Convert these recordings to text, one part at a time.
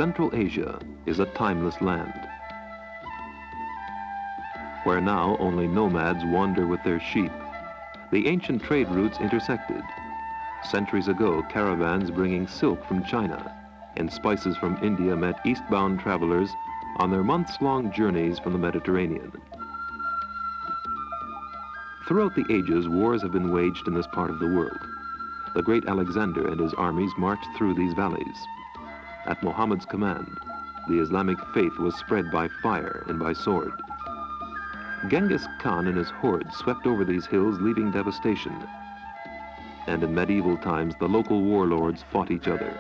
Central Asia is a timeless land, where now only nomads wander with their sheep. The ancient trade routes intersected. Centuries ago, caravans bringing silk from China and spices from India met eastbound travelers on their months-long journeys from the Mediterranean. Throughout the ages, wars have been waged in this part of the world. The great Alexander and his armies marched through these valleys. At Muhammad's command, the Islamic faith was spread by fire and by sword. Genghis Khan and his hordes swept over these hills, leaving devastation. And in medieval times, the local warlords fought each other.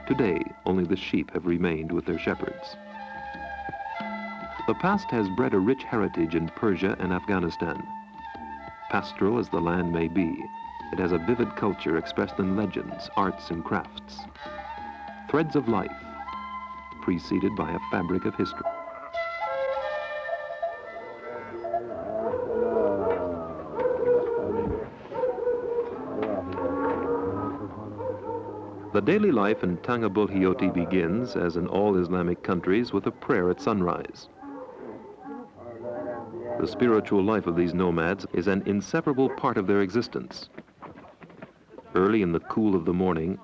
Today, only the sheep have remained with their shepherds. The past has bred a rich heritage in Persia and Afghanistan. Pastoral as the land may be, it has a vivid culture expressed in legends, arts, and crafts. Threads of life, preceded by a fabric of history. The daily life in Tanga Bulhiyoti begins, as in all Islamic countries, with a prayer at sunrise. The spiritual life of these nomads is an inseparable part of their existence. Early in the cool of the morning,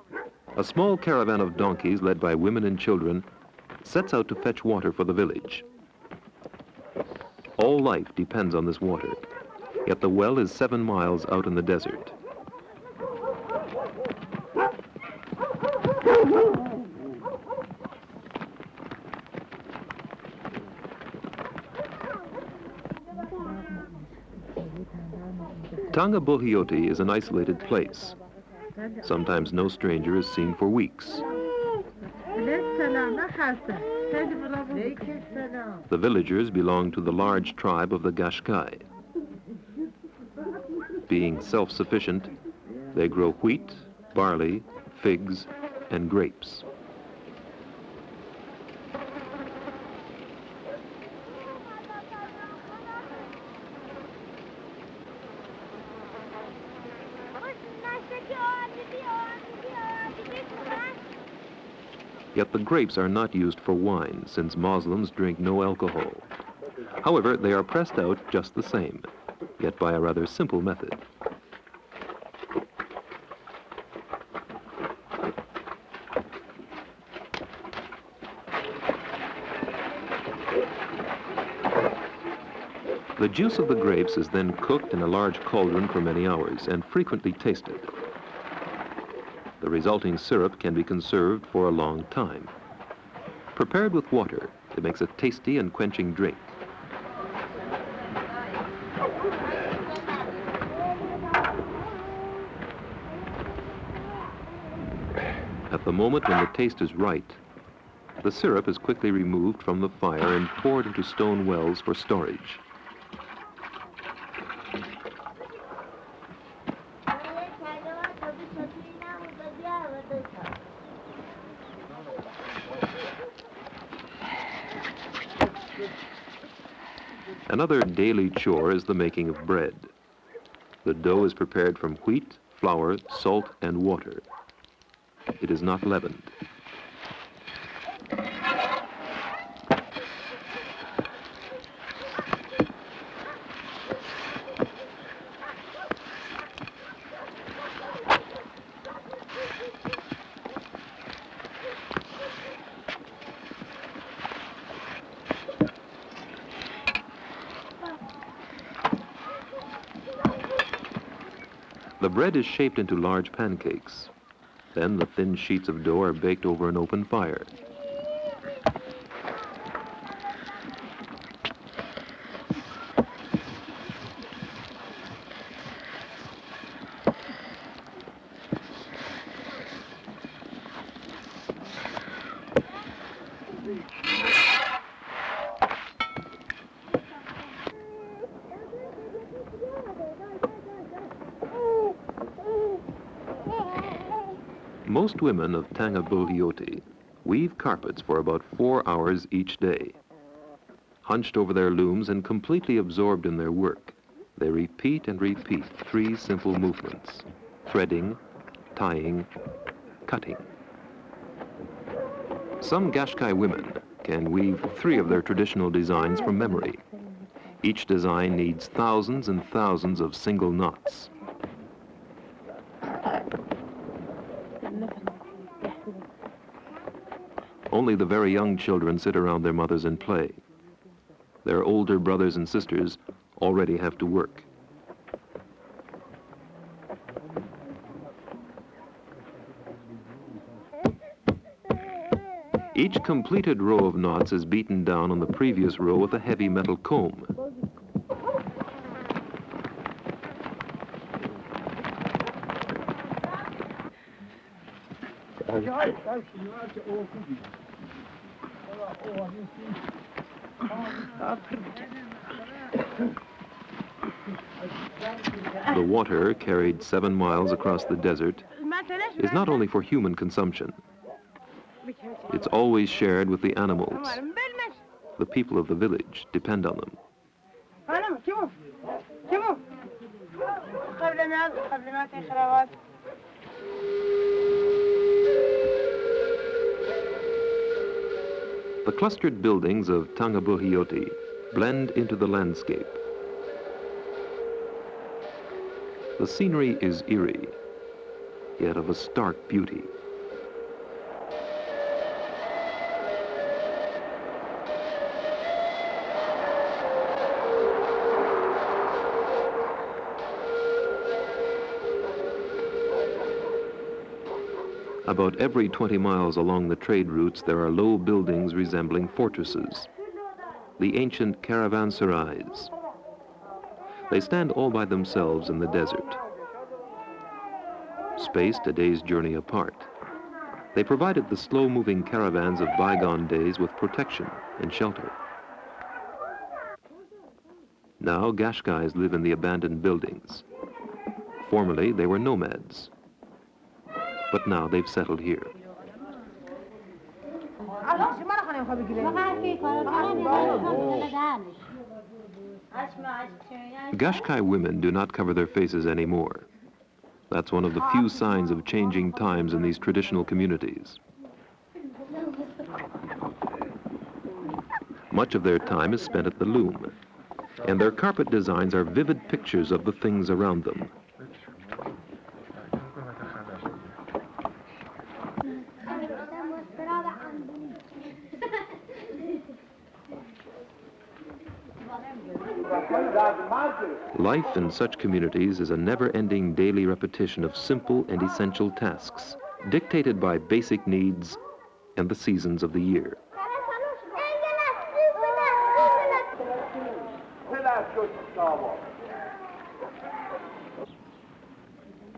a small caravan of donkeys led by women and children sets out to fetch water for the village. All life depends on this water, yet the well is 7 miles out in the desert. Tanga Bulhiyoti is an isolated place. Sometimes no stranger is seen for weeks. The villagers belong to the large tribe of the Gashkai. Being self-sufficient, they grow wheat, barley, figs, and grapes. Yet the grapes are not used for wine, since Muslims drink no alcohol. However, they are pressed out just the same, yet by a rather simple method. The juice of the grapes is then cooked in a large cauldron for many hours and frequently tasted. The resulting syrup can be conserved for a long time. Prepared with water, it makes a tasty and quenching drink. At the moment when the taste is right, the syrup is quickly removed from the fire and poured into stone wells for storage. Another daily chore is the making of bread. The dough is prepared from wheat, flour, salt, and water. It is not leavened. The bread is shaped into large pancakes. Then the thin sheets of dough are baked over an open fire. Most women of Tanga Bulhiyoti weave carpets for about 4 hours each day. Hunched over their looms and completely absorbed in their work, they repeat and repeat 3 simple movements: threading, tying, cutting. Some Qashqai women can weave 3 of their traditional designs from memory. Each design needs thousands and thousands of single knots. Only the very young children sit around their mothers and play. Their older brothers and sisters already have to work. Each completed row of knots is beaten down on the previous row with a heavy metal comb. The water, carried 7 miles across the desert, is not only for human consumption. It's always shared with the animals. The people of the village depend on them. The clustered buildings of Tangabuhioti blend into the landscape. The scenery is eerie, yet of a stark beauty. About every 20 miles along the trade routes, there are low buildings resembling fortresses, the ancient caravanserais. They stand all by themselves in the desert, spaced a day's journey apart. They provided the slow-moving caravans of bygone days with protection and shelter. Now Qashqais live in the abandoned buildings. Formerly, they were nomads, but now they've settled here. Qashqai women do not cover their faces anymore. That's one of the few signs of changing times in these traditional communities. Much of their time is spent at the loom, and their carpet designs are vivid pictures of the things around them. Life in such communities is a never-ending daily repetition of simple and essential tasks, dictated by basic needs and the seasons of the year.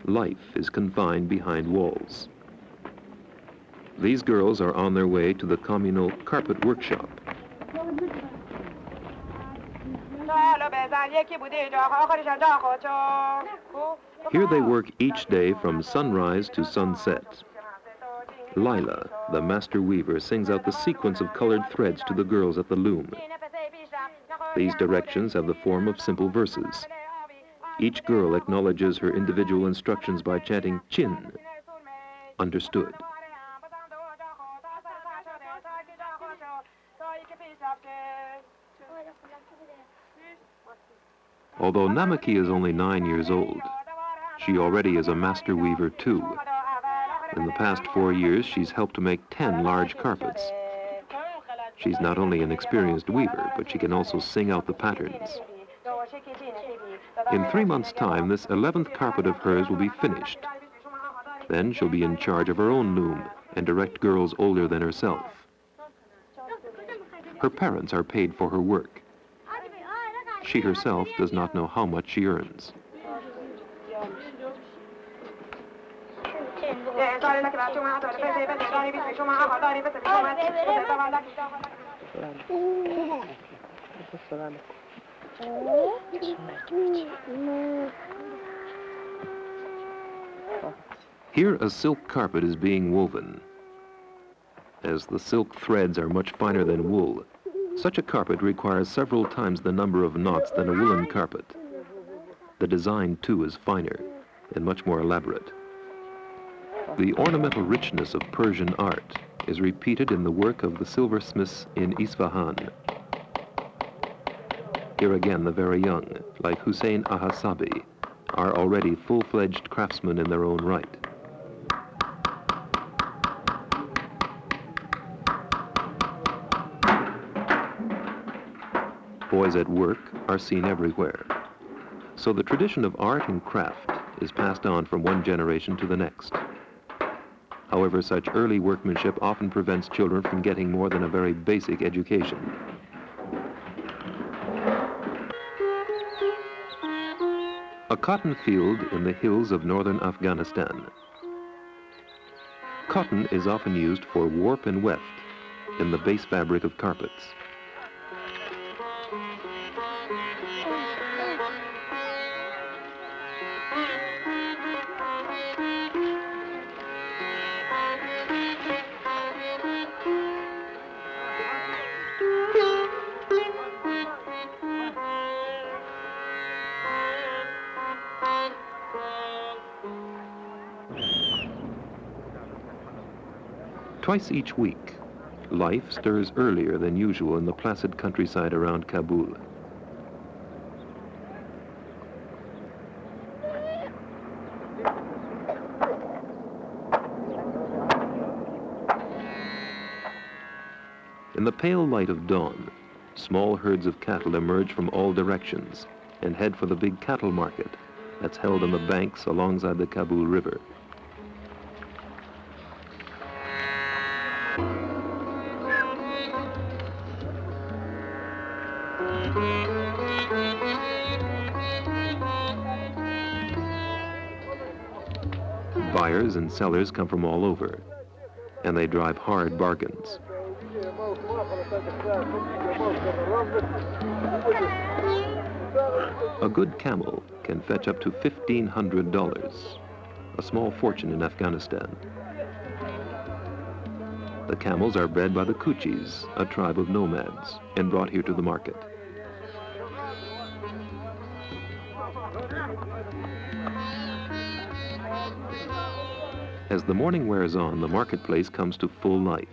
Life is confined behind walls. These girls are on their way to the communal carpet workshop. Here they work each day from sunrise to sunset. Lila, the master weaver, sings out the sequence of colored threads to the girls at the loom. These directions have the form of simple verses. Each girl acknowledges her individual instructions by chanting chin, understood. Although Namaki is only 9 years old, she already is a master weaver too. In the past 4 years, she's helped to make 10 large carpets. She's not only an experienced weaver, but she can also sing out the patterns. In 3 months' time, this 11th carpet of hers will be finished. Then she'll be in charge of her own loom and direct girls older than herself. Her parents are paid for her work. She herself does not know how much she earns. Here a silk carpet is being woven. As the silk threads are much finer than wool, such a carpet requires several times the number of knots than a woolen carpet. The design, too, is finer and much more elaborate. The ornamental richness of Persian art is repeated in the work of the silversmiths in Isfahan. Here again, the very young, like Hussein Ahasabi, are already full-fledged craftsmen in their own right. Boys at work are seen everywhere. So the tradition of art and craft is passed on from one generation to the next. However, such early workmanship often prevents children from getting more than a very basic education. A cotton field in the hills of northern Afghanistan. Cotton is often used for warp and weft in the base fabric of carpets. Twice each week, life stirs earlier than usual in the placid countryside around Kabul. In the pale light of dawn, small herds of cattle emerge from all directions and head for the big cattle market that's held on the banks alongside the Kabul River. Buyers and sellers come from all over, and they drive hard bargains. A good camel can fetch up to $1,500, a small fortune in Afghanistan. The camels are bred by the Kuchis, a tribe of nomads, and brought here to the market. As the morning wears on, the marketplace comes to full life.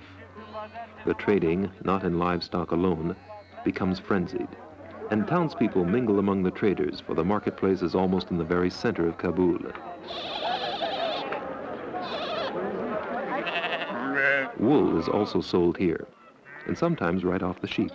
The trading, not in livestock alone, becomes frenzied, and townspeople mingle among the traders, for the marketplace is almost in the very center of Kabul. Wool is also sold here, and sometimes right off the sheep.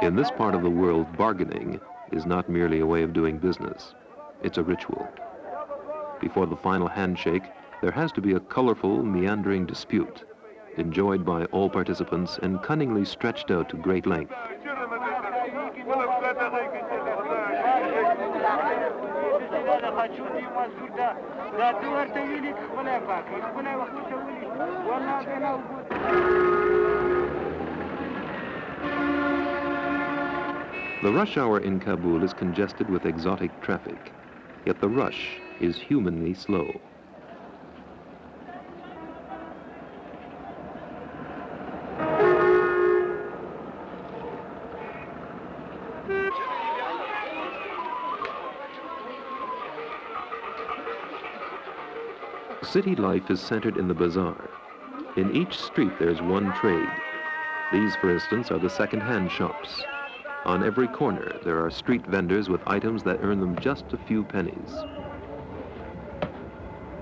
In this part of the world, bargaining is not merely a way of doing business. It's a ritual. Before the final handshake, there has to be a colorful, meandering dispute, enjoyed by all participants and cunningly stretched out to great length. The rush hour in Kabul is congested with exotic traffic, yet the rush is humanly slow. City life is centered in the bazaar. In each street there's one trade. These, for instance, are the second-hand shops. On every corner there are street vendors with items that earn them just a few pennies.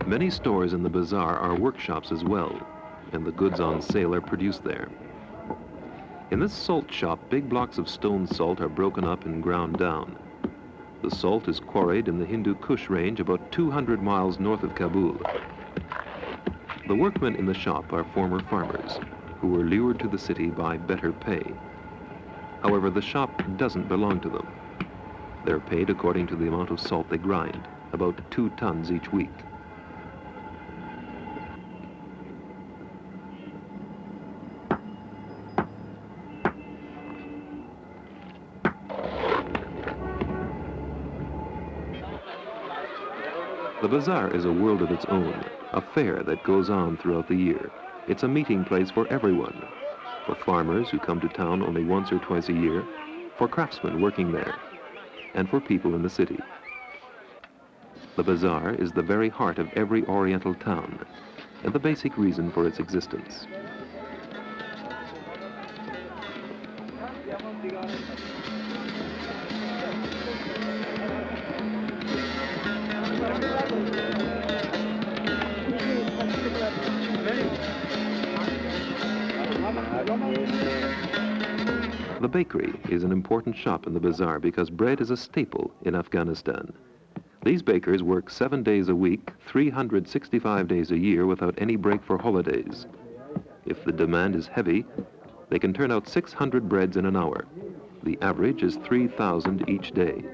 Many stores in the bazaar are workshops as well, and the goods on sale are produced there. In this salt shop, big blocks of stone salt are broken up and ground down. The salt is quarried in the Hindu Kush range about 200 miles north of Kabul. The workmen in the shop are former farmers who were lured to the city by better pay. However, the shop doesn't belong to them. They're paid according to the amount of salt they grind, about 2 tons each week. The bazaar is a world of its own, a fair that goes on throughout the year. It's a meeting place for everyone, for farmers who come to town only once or twice a year, for craftsmen working there, and for people in the city. The bazaar is the very heart of every Oriental town, and the basic reason for its existence. The bakery is an important shop in the bazaar because bread is a staple in Afghanistan. These bakers work 7 days a week, 365 days a year without any break for holidays. If the demand is heavy, they can turn out 600 breads in an hour. The average is 3,000 each day.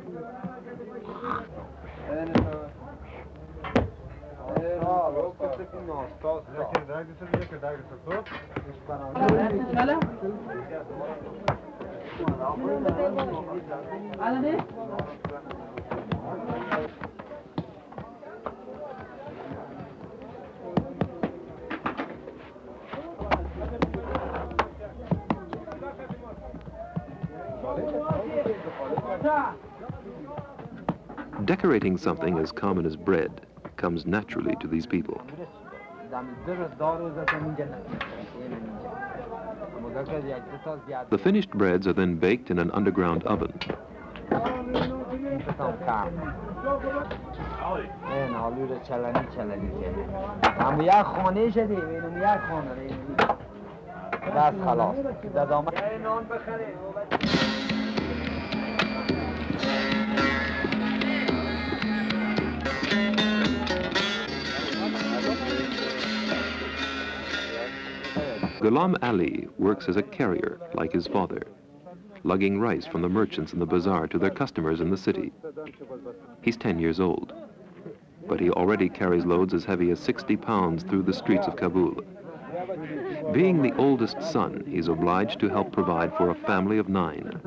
Decorating something as common as bread comes naturally to these people. The finished breads are then baked in an underground oven. Ghulam Ali works as a carrier, like his father, lugging rice from the merchants in the bazaar to their customers in the city. He's 10 years old, but he already carries loads as heavy as 60 pounds through the streets of Kabul. Being the oldest son, he's obliged to help provide for a family of 9.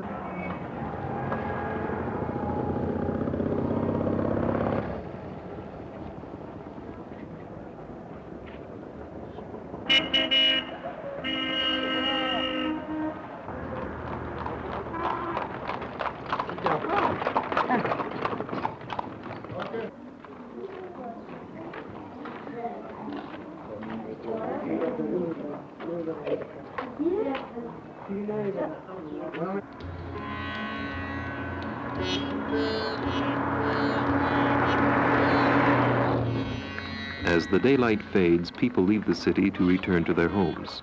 As the daylight fades, people leave the city to return to their homes.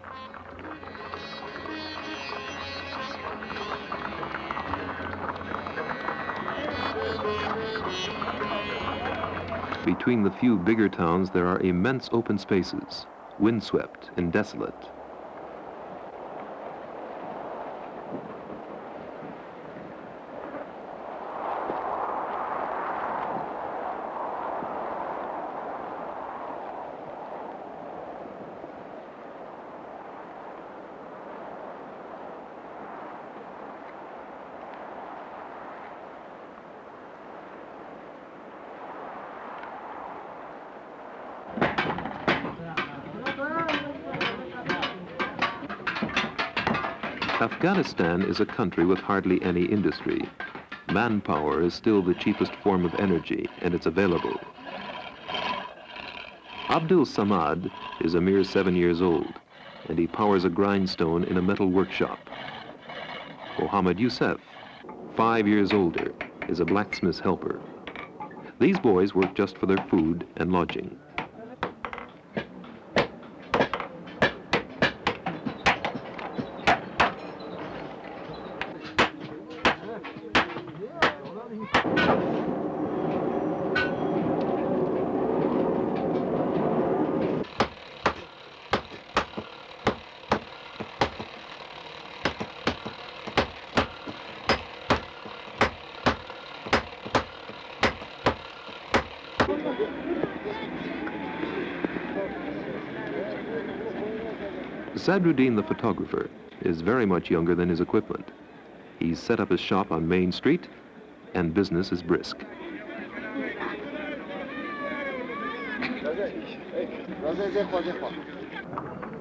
Between the few bigger towns, there are immense open spaces, windswept and desolate. Afghanistan is a country with hardly any industry. Manpower is still the cheapest form of energy, and it's available. Abdul Samad is a mere 7 years old, and he powers a grindstone in a metal workshop. Mohammed Youssef, 5 years older, is a blacksmith's helper. These boys work just for their food and lodging. Sadruddin, the photographer, is very much younger than his equipment. He's set up his shop on Main Street, and business is brisk.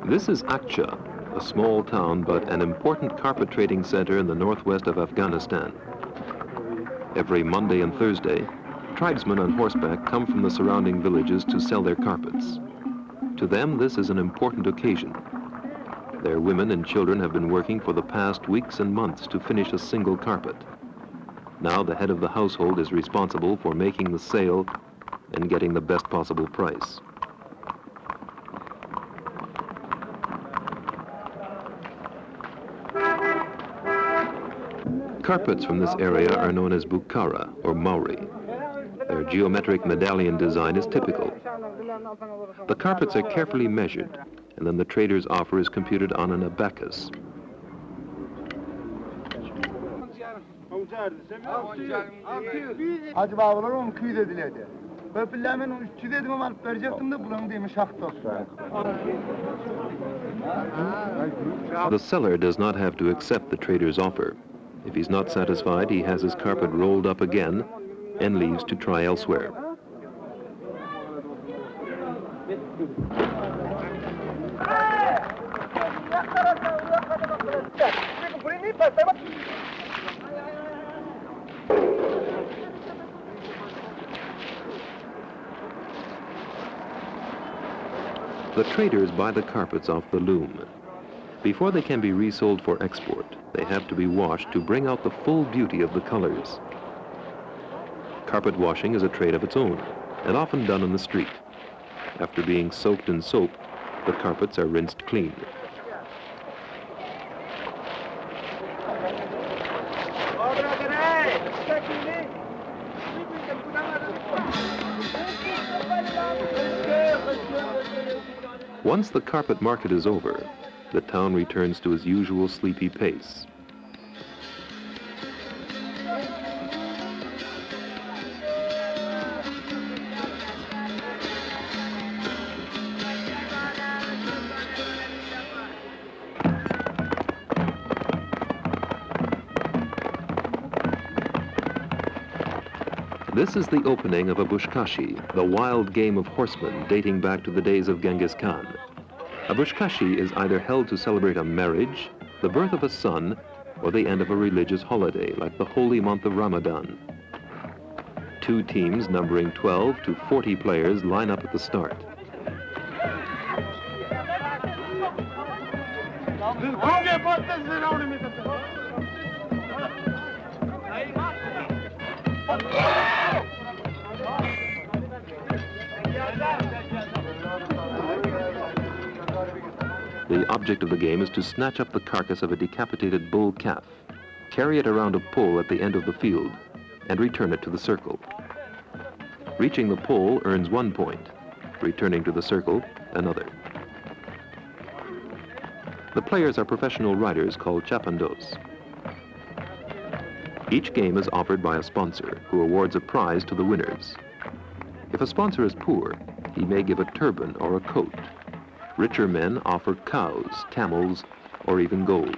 This is Akcha, a small town but an important carpet trading center in the northwest of Afghanistan. Every Monday and Thursday, tribesmen on horseback come from the surrounding villages to sell their carpets. To them, this is an important occasion. Their women and children have been working for the past weeks and months to finish a single carpet. Now the head of the household is responsible for making the sale and getting the best possible price. Carpets from this area are known as Bukhara or Maori. Their geometric medallion design is typical. The carpets are carefully measured, and then the trader's offer is computed on an abacus. The seller does not have to accept the trader's offer. If he's not satisfied, he has his carpet rolled up again and leaves to try elsewhere. The traders buy the carpets off the loom. Before they can be resold for export, they have to be washed to bring out the full beauty of the colors. Carpet washing is a trade of its own, and often done on the street. After being soaked in soap, the carpets are rinsed clean. Once the carpet market is over, the town returns to its usual sleepy pace. This is the opening of a bushkashi, the wild game of horsemen dating back to the days of Genghis Khan. A bushkashi is either held to celebrate a marriage, the birth of a son, or the end of a religious holiday, like the holy month of Ramadan. Two teams numbering 12 to 40 players line up at the start. The object of the game is to snatch up the carcass of a decapitated bull calf, carry it around a pole at the end of the field, and return it to the circle. Reaching the pole earns 1 point, returning to the circle, another. The players are professional riders called chapandos. Each game is offered by a sponsor who awards a prize to the winners. If a sponsor is poor, he may give a turban or a coat. Richer men offer cows, camels, or even gold.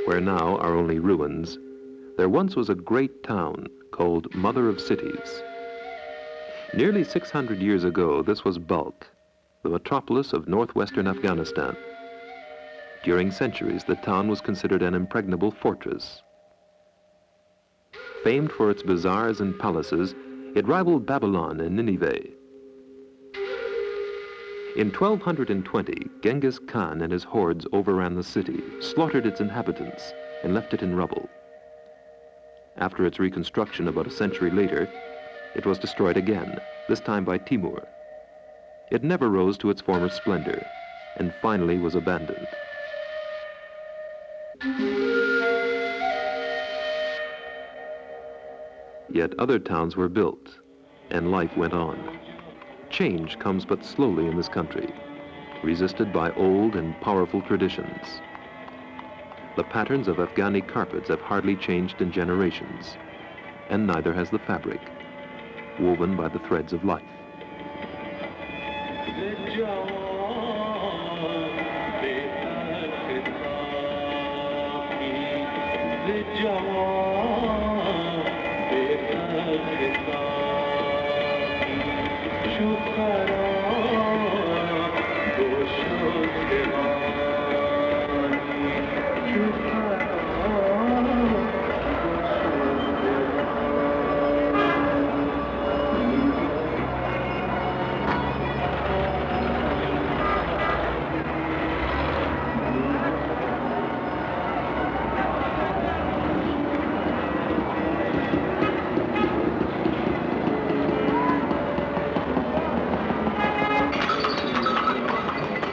Where now are only ruins, there once was a great town called Mother of Cities. Nearly 600 years ago, this was Balkh, the metropolis of northwestern Afghanistan. During centuries, the town was considered an impregnable fortress. Famed for its bazaars and palaces, it rivaled Babylon and Nineveh. In 1220, Genghis Khan and his hordes overran the city, slaughtered its inhabitants, and left it in rubble. After its reconstruction about a century later, it was destroyed again, this time by Timur. It never rose to its former splendor, and finally was abandoned. Yet other towns were built, and life went on. Change comes but slowly in this country, resisted by old and powerful traditions. The patterns of Afghani carpets have hardly changed in generations, and neither has the fabric, woven by the threads of life.